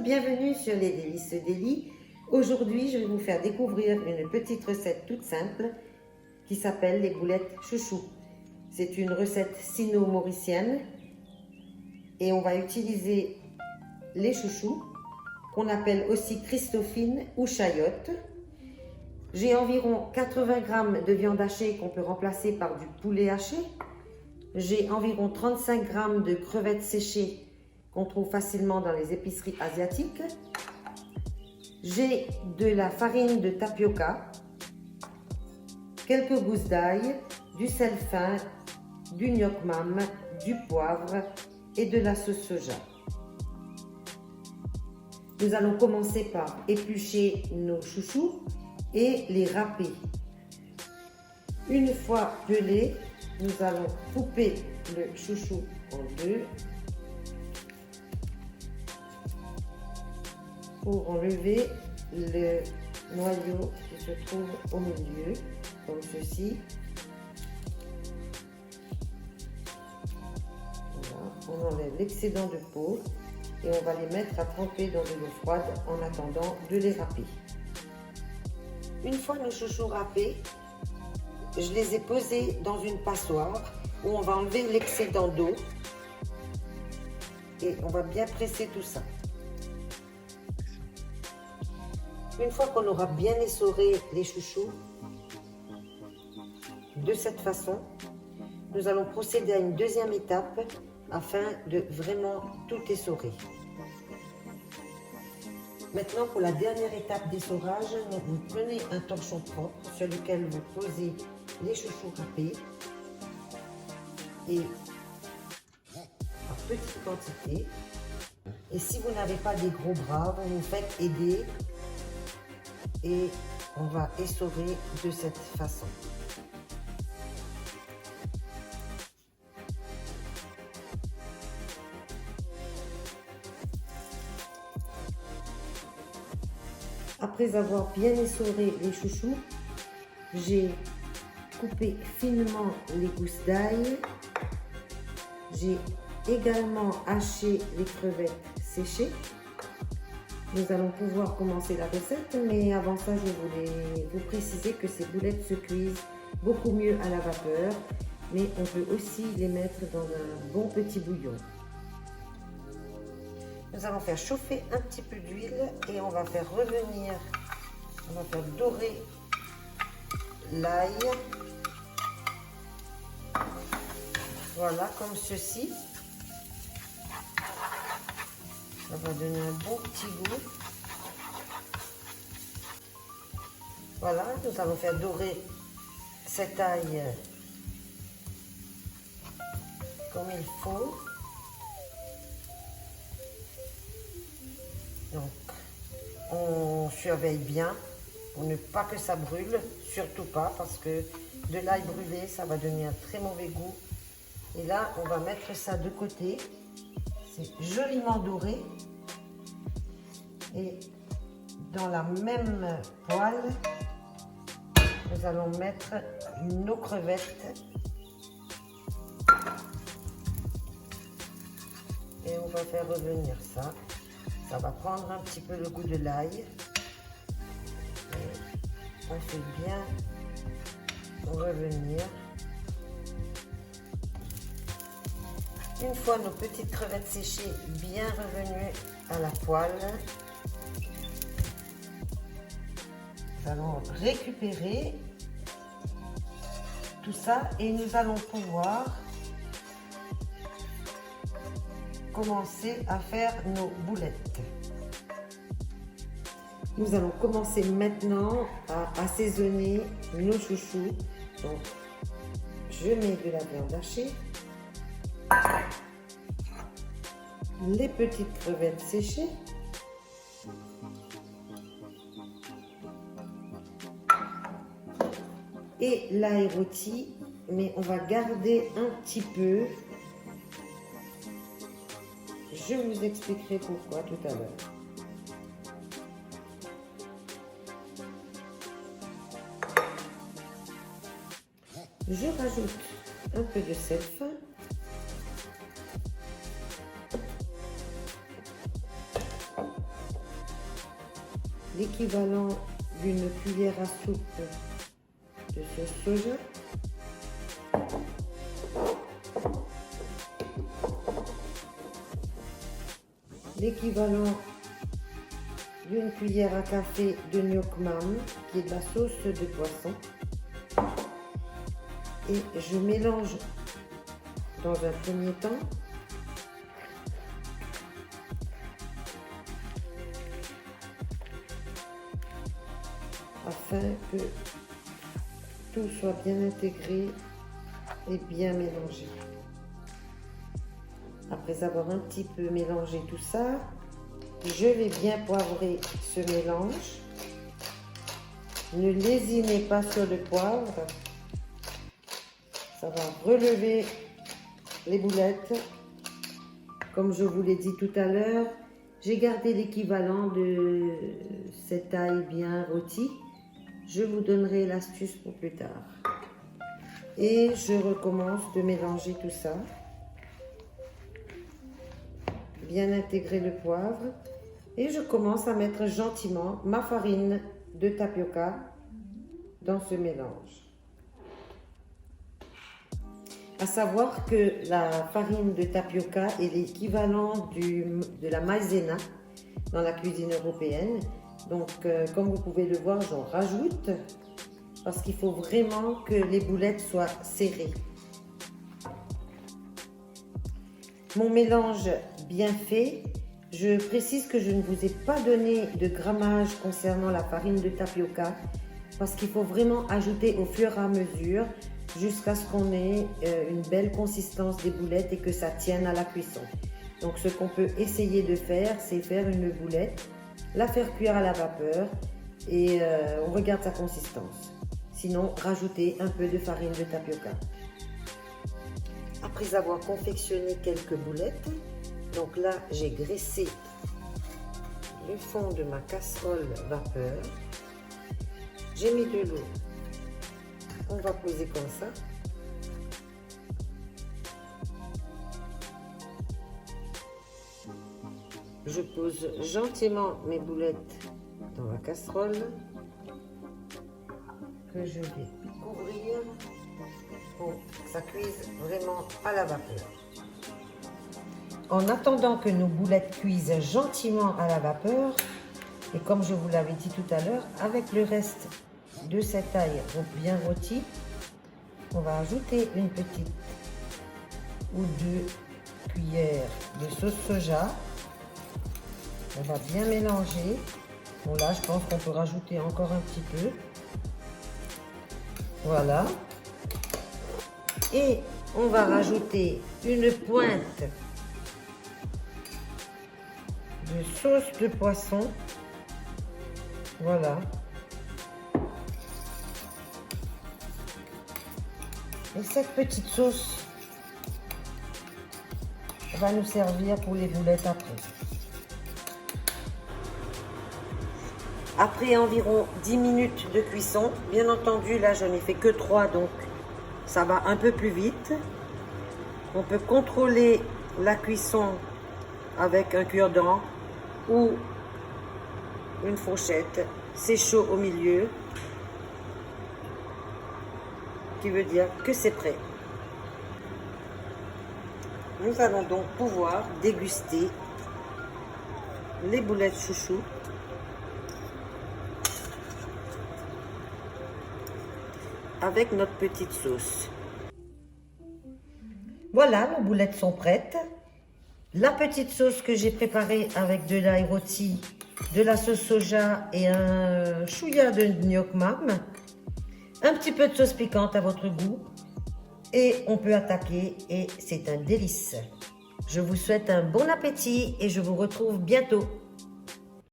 bienvenue sur les Délices d'Élie. Aujourd'hui, je vais vous faire découvrir une petite recette toute simple qui s'appelle les boulettes chouchou. C'est une recette sino-mauricienne et on va utiliser les chouchous qu'on appelle aussi Christophine ou chayotte. J'ai environ 80 g de viande hachée qu'on peut remplacer par du poulet haché. J'ai environ 35 g de crevettes séchées qu'on trouve facilement dans les épiceries asiatiques. J'ai de la farine de tapioca, quelques gousses d'ail, du sel fin, du gnoc mam, du poivre et de la sauce soja. Nous allons commencer par éplucher nos chouchous et les râper. Une fois pelés, nous allons couper le chouchou en deux pour enlever le noyau qui se trouve au milieu, comme ceci. Voilà. On enlève l'excédent de peau et on va les mettre à tremper dans de l'eau froide en attendant de les râper. Une fois nos chouchous râpés, je les ai posés dans une passoire où on va enlever l'excédent d'eau et on va bien presser tout ça. Une fois qu'on aura bien essoré les chouchous, de cette façon, nous allons procéder à une deuxième étape afin de vraiment tout essorer. Maintenant, pour la dernière étape d'essorage, vous prenez un torchon propre sur lequel vous posez les chouchous râpés et en petite quantité. Et si vous n'avez pas des gros bras, vous vous faites aider et on va essorer de cette façon. Après avoir bien essoré les chouchous, j'ai coupé finement les gousses d'ail. J'ai également haché les crevettes séchées. Nous allons pouvoir commencer la recette, mais avant ça, je voulais vous préciser que ces boulettes se cuisent beaucoup mieux à la vapeur, mais on peut aussi les mettre dans un bon petit bouillon. Nous allons faire chauffer un petit peu d'huile et on va faire dorer l'ail. Voilà, comme ceci. Ça va donner un bon petit goût. Voilà, nous allons faire dorer cet ail comme il faut. Donc, on surveille bien pour ne pas que ça brûle, surtout pas, parce que de l'ail brûlé, ça va donner un très mauvais goût. Et là, on va mettre ça de côté. C'est joliment doré. Et dans la même poêle, nous allons mettre nos crevettes. Et on va faire revenir ça. Ça va prendre un petit peu le goût de l'ail. On fait bien revenir. Une fois nos petites crevettes séchées bien revenues à la poêle, nous allons récupérer tout ça et nous allons pouvoir commencer à faire nos boulettes. Nous allons commencer maintenant à assaisonner nos chouchous. Donc, je mets de la viande hachée, les petites crevettes séchées, et l'ail rôti, mais on va garder un petit peu. Je vous expliquerai pourquoi tout à l'heure. Je rajoute un peu de sel fin. l'équivalent d'une cuillère à soupe de sauce soja. L'équivalent d'une cuillère à café de gnoc mam, qui est de la sauce de poisson. Et je mélange dans un premier temps afin que tout soit bien intégré et bien mélangé. Après avoir un petit peu mélangé tout ça, je vais bien poivrer ce mélange. Ne lésinez pas sur le poivre, ça va relever les boulettes. Comme je vous l'ai dit tout à l'heure, j'ai gardé l'équivalent de cette ail bien rôti. Je vous donnerai l'astuce pour plus tard. Et je recommence de mélanger tout ça. Bien intégrer le poivre. Et je commence à mettre gentiment ma farine de tapioca dans ce mélange. À savoir que la farine de tapioca est l'équivalent de la maïzena dans la cuisine européenne. Donc, comme vous pouvez le voir, j'en rajoute parce qu'il faut vraiment que les boulettes soient serrées. Mon mélange bien fait, je précise que je ne vous ai pas donné de grammage concernant la farine de tapioca parce qu'il faut vraiment ajouter au fur et à mesure jusqu'à ce qu'on ait une belle consistance des boulettes et que ça tienne à la cuisson. Donc ce qu'on peut essayer de faire, c'est faire une boulette, la faire cuire à la vapeur et on regarde sa consistance. Sinon, rajouter un peu de farine de tapioca. Après avoir confectionné quelques boulettes, donc là j'ai graissé le fond de ma casserole vapeur. J'ai mis de l'eau. On va poser comme ça. Je pose gentiment mes boulettes dans la casserole que je vais couvrir pour que ça cuise vraiment à la vapeur. En attendant que nos boulettes cuisent gentiment à la vapeur, et comme je vous l'avais dit tout à l'heure, avec le reste de cette ail bien rôti, on va ajouter une petite ou deux cuillères de sauce soja. On va bien mélanger. Bon là, je pense qu'on peut rajouter encore un petit peu. Voilà. Et on va rajouter une pointe de sauce de poisson. Voilà. Et cette petite sauce va nous servir pour les boulettes après. Après environ 10 minutes de cuisson, bien entendu, là je n'ai fait que 3, donc ça va un peu plus vite. On peut contrôler la cuisson avec un cure-dent ou une fourchette. C'est chaud au milieu, qui veut dire que c'est prêt. Nous allons donc pouvoir déguster les boulettes chouchou avec notre petite sauce. Voilà, nos boulettes sont prêtes. La petite sauce que j'ai préparée avec de l'ail rôti, de la sauce soja et un chouïa de gnoc mam. Un petit peu de sauce piquante à votre goût. Et on peut attaquer et c'est un délice. Je vous souhaite un bon appétit et je vous retrouve bientôt.